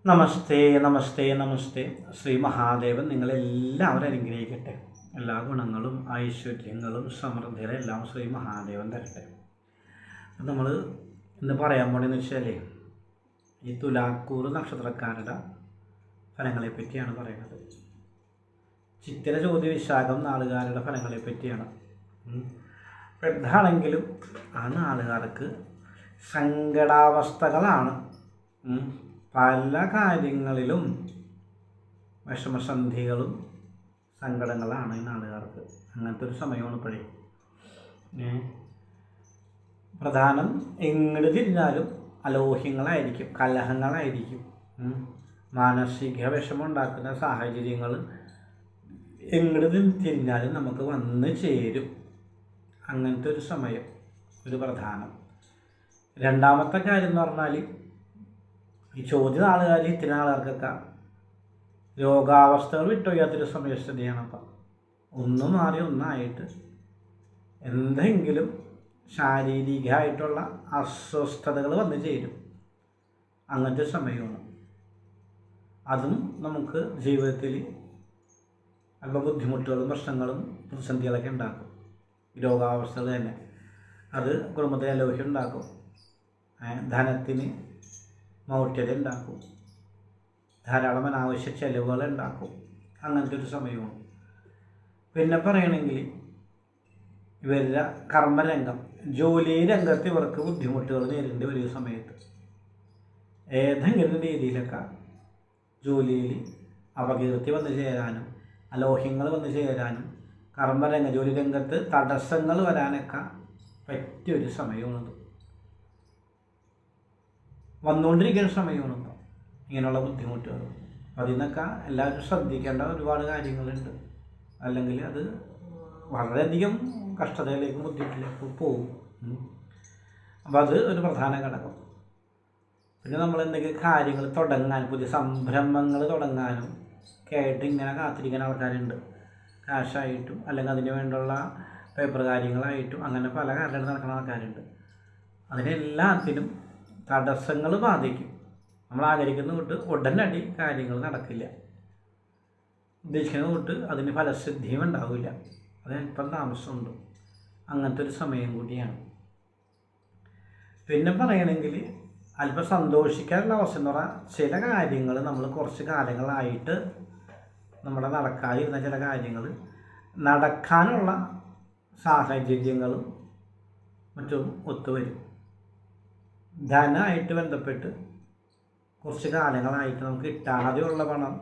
നമസ്തേ നമസ്തേ നമസ്തേ. ശ്രീ മഹാദേവൻ നിങ്ങളെല്ലാവരും അനുഗ്രഹിക്കട്ടെ. എല്ലാ ഗുണങ്ങളും ഐശ്വര്യങ്ങളും സമൃദ്ധികളും എല്ലാം ശ്രീ മഹാദേവൻ തരട്ടെ. നമ്മൾ ഇന്ന് പറയാൻ പോണെന്ന് വെച്ചാൽ ഈ തുലാക്കൂർ നക്ഷത്രക്കാരുടെ ഫലങ്ങളെ പറ്റിയാണ് പറയുന്നത്. ചിത്തിര ചോദ്യ വിശാഖം നാളുകാരുടെ ഫലങ്ങളെ പറ്റിയാണ്. എന്താണെങ്കിലും ആ നാളുകാർക്ക് സങ്കടാവസ്ഥകളാണ്. പല കാര്യങ്ങളിലും വിഷമസന്ധികളും സങ്കടങ്ങളാണ് ഈ നാളുകാർക്ക്. അങ്ങനത്തെ ഒരു സമയമാണ് ഇപ്പോഴേ. പ്രധാനം എങ്ങോട്ട് തിരിഞ്ഞാലും അലോഹ്യങ്ങളായിരിക്കും, കലഹങ്ങളായിരിക്കും, മാനസിക വിഷമം ഉണ്ടാക്കുന്ന സാഹചര്യങ്ങൾ എങ്ങോട്ട് തിരിഞ്ഞാലും നമുക്ക് വന്ന് ചേരും. അങ്ങനത്തെ ഒരു സമയം ഒരു പ്രധാനം. രണ്ടാമത്തെ കാര്യം എന്ന് പറഞ്ഞാൽ ഈ ചോദ്യ ആളുകാർ ഇത്തരം ആളുകൾക്കൊക്കെ രോഗാവസ്ഥകൾ വിട്ടൊയ്യാത്തൊരു സമയസ്ഥിതിയാണ്. അപ്പം ഒന്ന് മാറി ഒന്നായിട്ട് എന്തെങ്കിലും ശാരീരികമായിട്ടുള്ള അസ്വസ്ഥതകൾ വന്നു ചേരും. അങ്ങനത്തെ സമയമാണ്. അതും നമുക്ക് ജീവിതത്തിൽ അല്പം ബുദ്ധിമുട്ടുകളും പ്രശ്നങ്ങളും പ്രതിസന്ധികളൊക്കെ ഉണ്ടാക്കും. രോഗാവസ്ഥകൾ തന്നെ അത് കുടുംബത്തിൽ അലോഹ്യം ഉണ്ടാക്കും, ധനത്തിന് മൗഢ്യത ഉണ്ടാക്കും, ധാരാളം അനാവശ്യ ചെലവുകൾ ഉണ്ടാക്കും. അങ്ങനത്തെ ഒരു സമയമാണ്. പിന്നെ പറയണമെങ്കിൽ ഇവരുടെ കർമ്മരംഗം, ജോലി രംഗത്ത് ഇവർക്ക് ബുദ്ധിമുട്ടുകൾ നേരിടേണ്ടി വരുന്ന സമയത്ത് ഏതെങ്കിലും രീതിയിലൊക്കെ ജോലിയിൽ അപകീർത്തി വന്നു ചേരാനും അലോഹ്യങ്ങൾ വന്നു ചേരാനും ജോലി രംഗത്ത് തടസ്സങ്ങൾ വരാനൊക്കെ പറ്റിയൊരു സമയമാണത്. വന്നുകൊണ്ടിരിക്കുന്ന സമയമാണ് ഇപ്പോൾ ഇങ്ങനെയുള്ള ബുദ്ധിമുട്ടുകൾ. അതിൽ നിന്നൊക്കെ എല്ലാവരും ശ്രദ്ധിക്കേണ്ട ഒരുപാട് കാര്യങ്ങളുണ്ട്. അല്ലെങ്കിൽ അത് വളരെയധികം കഷ്ടതയിലേക്കും ബുദ്ധിമുട്ടിലേക്ക് പോകും. അപ്പോൾ അത് ഒരു പ്രധാന ഘടകം. പിന്നെ നമ്മൾ എന്തെങ്കിലും കാര്യങ്ങൾ തുടങ്ങാൻ, പുതിയ സംരംഭങ്ങൾ തുടങ്ങാനും ഒക്കെ ആയിട്ട് ഇങ്ങനെ കാത്തിരിക്കുന്ന ആൾക്കാരുണ്ട്. കാശായിട്ടും അല്ലെങ്കിൽ അതിന് വേണ്ടിയുള്ള പേപ്പർ കാര്യങ്ങളായിട്ടും അങ്ങനെ പല കാര്യങ്ങൾ നടക്കുന്ന ആൾക്കാരുണ്ട്. അതിനെല്ലാത്തിനും തടസ്സങ്ങൾ ബാധിക്കും. നമ്മൾ ആഗ്രഹിക്കുന്ന തൊട്ട് ഉടനടി കാര്യങ്ങൾ നടക്കില്ല. ഉദ്ദേശിക്കുന്ന തൊട്ട് അതിന് ഫലസിദ്ധിയും ഉണ്ടാവില്ല. അതിനല്പം താമസമുണ്ട്. അങ്ങനത്തെ ഒരു സമയം കൂടിയാണ്. പിന്നെ പറയണമെങ്കിൽ അല്പം സന്തോഷിക്കാനുള്ള അവസ്ഥ എന്ന് പറഞ്ഞാൽ ചില കാര്യങ്ങൾ നമ്മൾ കുറച്ച് കാലങ്ങളായിട്ട് നമ്മുടെ നടക്കാതിരുന്ന ചില കാര്യങ്ങൾ നടക്കാനുള്ള സാഹചര്യങ്ങളും മറ്റും ഒത്തുവരും. ധനമായിട്ട് ബന്ധപ്പെട്ട് കുറച്ച് കാലങ്ങളായിട്ട് നമുക്ക് കിട്ടാതെയുള്ള പണം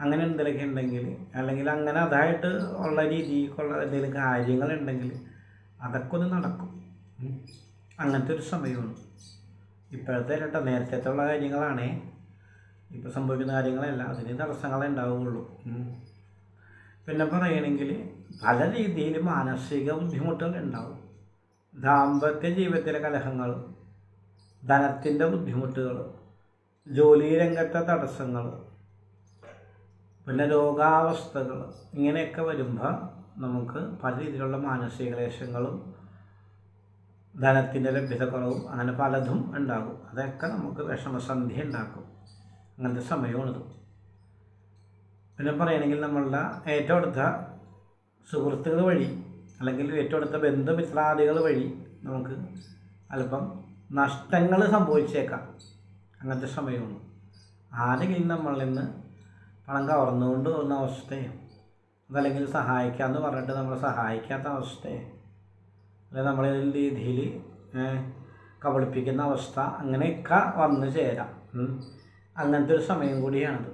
അങ്ങനെ എന്തെങ്കിലുമൊക്കെ ഉണ്ടെങ്കിൽ, അല്ലെങ്കിൽ അങ്ങനെ അതായിട്ട് ഉള്ള രീതിക്കുള്ള എന്തെങ്കിലും കാര്യങ്ങളുണ്ടെങ്കിൽ അതൊക്കെ ഒന്ന് നടക്കും. അങ്ങനത്തെ ഒരു സമയമാണ് ഇപ്പോഴത്തെ. നേരത്തെ ഉള്ള കാര്യങ്ങളാണേ ഇപ്പോൾ സംഭവിക്കുന്ന കാര്യങ്ങളല്ല, അതിന് തടസ്സങ്ങളെ ഉണ്ടാവുകയുള്ളൂ. പിന്നെ പറയണമെങ്കിൽ പല രീതിയിൽ മാനസിക ബുദ്ധിമുട്ടുകൾ ഉണ്ടാവും. ദാമ്പത്യ ജീവിതത്തിലെ കലഹങ്ങൾ, ധനത്തിൻ്റെ ബുദ്ധിമുട്ടുകൾ, ജോലി രംഗത്തെ തടസ്സങ്ങൾ, പിന്നെ രോഗാവസ്ഥകൾ, ഇങ്ങനെയൊക്കെ വരുമ്പോൾ നമുക്ക് പല രീതിയിലുള്ള മാനസിക ക്ലേശങ്ങളും ധനത്തിൻ്റെ ലഭ്യതക്കുറവും അങ്ങനെ പലതും ഉണ്ടാകും. അതൊക്കെ നമുക്ക് വിഷമസന്ധി ഉണ്ടാക്കും. അങ്ങനത്തെ സമയമാണിത്. പിന്നെ പറയണമെങ്കിൽ നമ്മളുടെ ഏറ്റവും അടുത്ത സുഹൃത്തുക്കൾ വഴി അല്ലെങ്കിൽ ഏറ്റവും അടുത്ത ബന്ധുമിത്രാദികൾ വഴി നമുക്ക് അല്പം നഷ്ടങ്ങൾ സംഭവിച്ചേക്കാം. അങ്ങനത്തെ സമയമാണ്. ആരെങ്കിലും നമ്മളിൽ നിന്ന് പണം കവർന്നുകൊണ്ട് പോകുന്ന അവസ്ഥയും, അതല്ലെങ്കിൽ സഹായിക്കാമെന്ന് പറഞ്ഞിട്ട് നമ്മളെ സഹായിക്കാത്ത അവസ്ഥയും, അല്ലെങ്കിൽ നമ്മളേതെങ്കിലും രീതിയിൽ കബളിപ്പിക്കുന്ന അവസ്ഥ, അങ്ങനെയൊക്കെ വന്നു ചേരാം. അങ്ങനത്തെ ഒരു സമയം കൂടിയാണത്.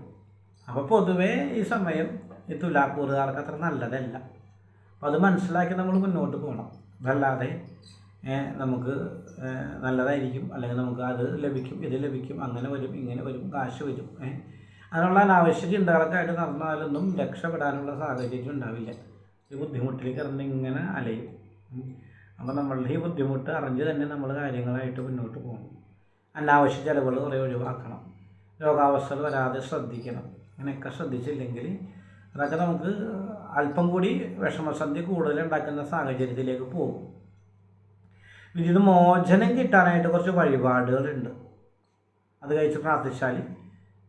അപ്പോൾ പൊതുവേ ഈ സമയം ഈ തുലാക്കൂറുകാർക്ക് അത്ര നല്ലതല്ല. അപ്പോൾ അത് മനസ്സിലാക്കി നമ്മൾ മുന്നോട്ട് പോകണം. അതല്ലാതെ നമുക്ക് നല്ലതായിരിക്കും, അല്ലെങ്കിൽ നമുക്ക് അത് ലഭിക്കും, ഇത് ലഭിക്കും, അങ്ങനെ വരും, ഇങ്ങനെ വരും, കാശ് വരും, അതിനുള്ള അനാവശ്യ ചിന്തകളൊക്കെ ആയിട്ട് നടന്നാലൊന്നും രക്ഷപ്പെടാനുള്ള സാഹചര്യം ഉണ്ടാവില്ല. ഈ ബുദ്ധിമുട്ടിൽ കിടന്ന് ഇങ്ങനെ അലയും. അപ്പോൾ നമ്മളുടെ ഈ ബുദ്ധിമുട്ട് അറിഞ്ഞ് തന്നെ നമ്മൾ കാര്യങ്ങളായിട്ട് മുന്നോട്ട് പോകണം. അനാവശ്യ ചിലവുകൾ കുറേ ഒഴിവാക്കണം. രോഗാവസ്ഥകൾ വരാതെ ശ്രദ്ധിക്കണം. അങ്ങനെയൊക്കെ ശ്രദ്ധിച്ചില്ലെങ്കിൽ അതൊക്കെ നമുക്ക് അല്പം കൂടി വിഷമസന്ധി കൂടുതൽ ഉണ്ടാക്കുന്ന സാഹചര്യത്തിലേക്ക് പോകും. ഇതിന് മോചനം കിട്ടാനായിട്ട് കുറച്ച് വഴിപാടുകളുണ്ട്. അത് കഴിച്ച് പ്രാർത്ഥിച്ചാൽ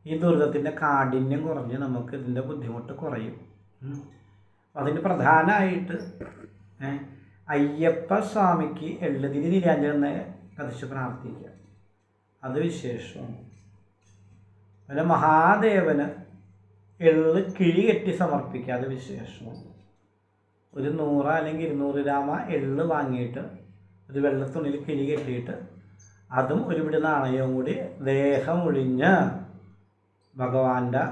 ഈ ദുരിതത്തിൻ്റെ കാഠിന്യം കുറഞ്ഞ് നമുക്ക് ഇതിൻ്റെ ബുദ്ധിമുട്ട് കുറയും. അതിന് പ്രധാനമായിട്ട് അയ്യപ്പ സ്വാമിക്ക് എള്ളുതിരി നീരാഞ്ജനം കത്തിച്ച് പ്രാർത്ഥിക്കുക, അത് വിശേഷമാണ്. പിന്നെ മഹാദേവന് എള്ള് കിഴി കെട്ടി സമർപ്പിക്കുക, അത് വിശേഷമാണ്. ഒരു 100 അല്ലെങ്കിൽ 200 ഗ്രാം എള്ള് വാങ്ങിയിട്ട് ഒരു വെള്ളത്തുണിയിൽ കിഴി കെട്ടിയിട്ട് അതും ഒരു പിടി നാണയവും കൂടി ദേഹം ഒഴിഞ്ഞ് ഭഗവാന്റെ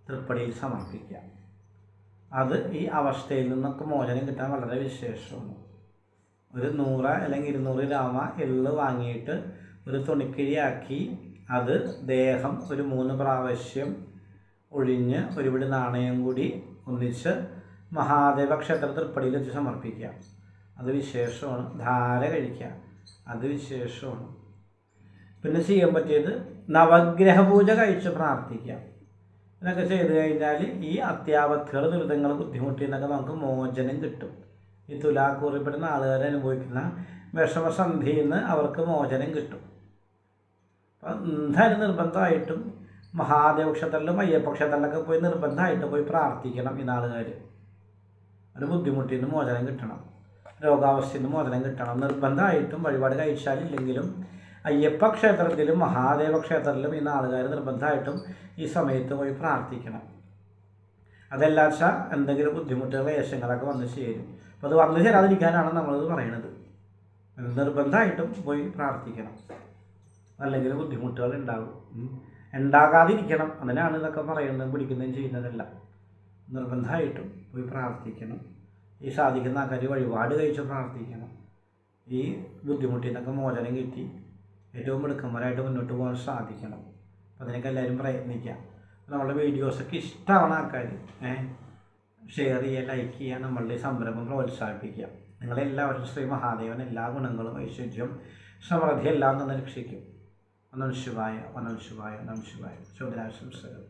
തൃപ്പടിയിൽ സമർപ്പിക്കുക. അത് ഈ അവസ്ഥയിൽ നിന്നൊക്കെ മോചനം കിട്ടാൻ വളരെ വിശേഷമാണ്. ഒരു 100 അല്ലെങ്കിൽ 200 ഗ്രാം എള്ള് വാങ്ങിയിട്ട് ഒരു തുണിക്കിഴിയാക്കി അത് ദേഹം ഒരു 3 പ്രാവശ്യം ഒഴിഞ്ഞ് ഒരു പിടി നാണയം കൂടി ഒന്നിച്ച് മഹാദേവ ക്ഷേത്ര തൃപ്പടിയിൽ വെച്ച് സമർപ്പിക്കുക, അത് വിശേഷമാണ്. ധാര കഴിക്കുക, അത് വിശേഷമാണ്. പിന്നെ ചെയ്യാൻ പറ്റിയത് നവഗ്രഹ പൂജ കഴിച്ച് പ്രാർത്ഥിക്കുക. ഇതൊക്കെ ചെയ്ത് കഴിഞ്ഞാൽ ഈ അത്യാപത്തുകൾ, ദുരിതങ്ങൾ, ബുദ്ധിമുട്ടിന്നൊക്കെ നമുക്ക് മോചനം കിട്ടും. ഈ തുലാക്കൂറിൽപ്പെടുന്ന ആളുകാർ അനുഭവിക്കുന്ന വിഷമസന്ധിയിൽ നിന്ന് അവർക്ക് മോചനം കിട്ടും. അപ്പം എന്തായാലും നിർബന്ധമായിട്ടും മഹാദേവ ക്ഷേത്രത്തിലും അയ്യപ്പ ക്ഷേത്രത്തിലൊക്കെ പോയി നിർബന്ധമായിട്ട് പോയി പ്രാർത്ഥിക്കണം. ഈ നാളുകാർ ഒരു ബുദ്ധിമുട്ടിൽ നിന്ന് മോചനം കിട്ടണം, രോഗാവസ്ഥയിൽ നിന്ന് മോചനം കിട്ടണം. നിർബന്ധമായിട്ടും വഴിപാട് കഴിച്ചാലില്ലെങ്കിലും അയ്യപ്പ ക്ഷേത്രത്തിലും മഹാദേവ ക്ഷേത്രത്തിലും ഈ നാളുകാർ നിർബന്ധമായിട്ടും ഈ സമയത്ത് പോയി പ്രാർത്ഥിക്കണം. അതല്ലാച്ചാൽ എന്തെങ്കിലും ബുദ്ധിമുട്ടുകൾ, വേഷങ്ങളൊക്കെ വന്ന് ചേരും. അപ്പോൾ അത് വന്നു ചേരാതിരിക്കാനാണ് നമ്മളത് പറയണത്. നിർബന്ധമായിട്ടും പോയി പ്രാർത്ഥിക്കണം, അല്ലെങ്കിൽ ബുദ്ധിമുട്ടുകൾ ഉണ്ടാകും. ഉണ്ടാകാതിരിക്കണം, അതിനാണ് ഇതൊക്കെ പറയുന്നത്, പിടിക്കുന്നതും ചെയ്യുന്നതല്ല. നിർബന്ധമായിട്ടും പോയി പ്രാർത്ഥിക്കണം. ഈ സാധിക്കുന്ന ആൾക്കാർ വഴിപാട് കഴിച്ച് പ്രാർത്ഥിക്കണം. ഈ ബുദ്ധിമുട്ടിൽ നിന്നൊക്കെ മോചനം കിട്ടി ഏറ്റവും മിടുക്കന്മാരായിട്ട് മുന്നോട്ട് പോകാൻ സാധിക്കണം. അപ്പോൾ അതിനൊക്കെ എല്ലാവരും പ്രയത്നിക്കുക. നമ്മളുടെ വീഡിയോസൊക്കെ ഇഷ്ടമാണ് ആൾക്കാർ ഷെയർ ചെയ്യുക, ലൈക്ക് ചെയ്യുക, നമ്മളുടെ സംരംഭം പ്രോത്സാഹിപ്പിക്കുക. നിങ്ങളെല്ലാവരും ശ്രീ മഹാദേവൻ എല്ലാ ഗുണങ്ങളും ഐശ്വര്യം സമൃദ്ധി എല്ലാം തന്നെ രക്ഷിക്കും. നമഃ ശിവായ, നമഃ ശിവായ, നമഃ ശിവായ. ശുഭരാശംസകൾ.